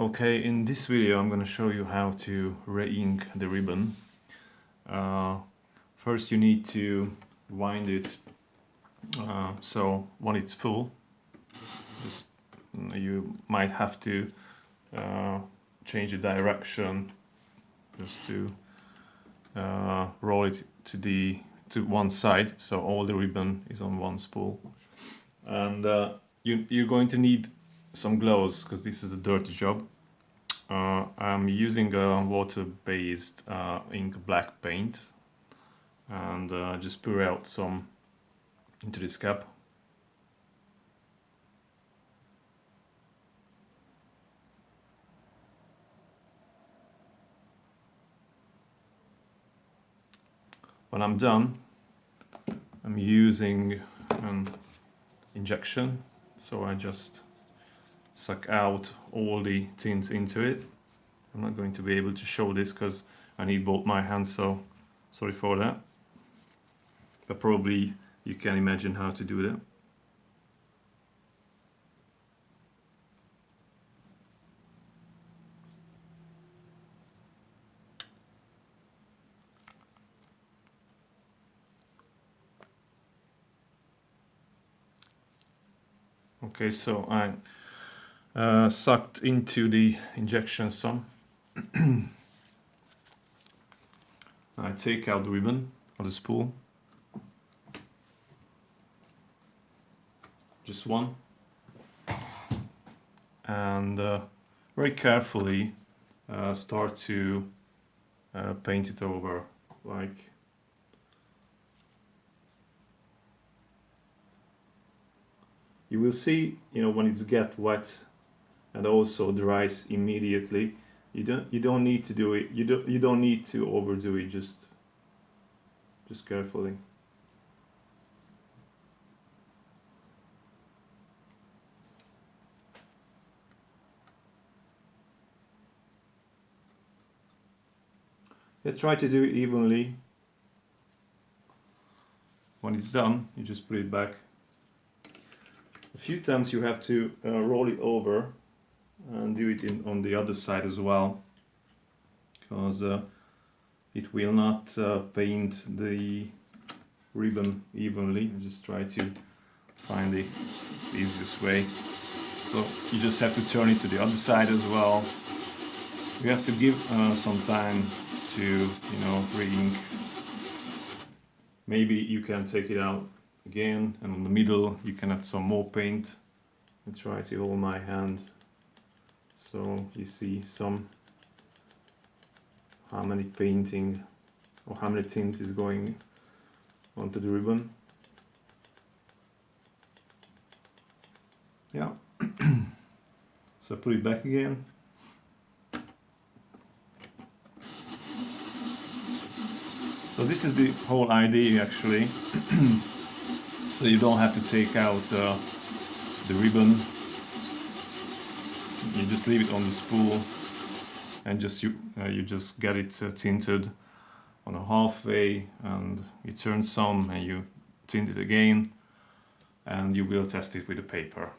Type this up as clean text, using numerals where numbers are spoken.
Okay, in this video I'm going to show you how to re-ink the ribbon. First you need to wind it so when it's full, you might have to change the direction just to roll it to one side, so all the ribbon is on one spool. And you're going to need some gloves because this is a dirty job. I'm using a water-based ink black paint, and just pour out some into this cap. When I'm done, I'm using an injection, so I just suck out all the tint into it. I'm not going to be able to show this because I need both my hands, so sorry for that. But probably you can imagine how to do that. Okay, so I sucked into the injection some. I take out the ribbon or the spool. Just one. And very carefully start to paint it over, like you will see, when it's get wet and also dries immediately. You don't need to do it. You don't need to overdo it. Just carefully. Yeah, try to do it evenly. When it's done, you just put it back. A few times you have to roll it over and do it on the other side as well, because it will not paint the ribbon evenly. Just try to find the easiest way. So you just have to turn it to the other side as well. You have to give some time to re-ink. Maybe you can take it out again, and on the middle you can add some more paint. I try to hold my hand so you see how many painting or how many tint is going onto the ribbon. Yeah. So put it back again. So this is the whole idea actually. So you don't have to take out the ribbon. You just leave it on the spool, and you just get it tinted on a halfway, and you turn some and you tint it again, and you will test it with the paper.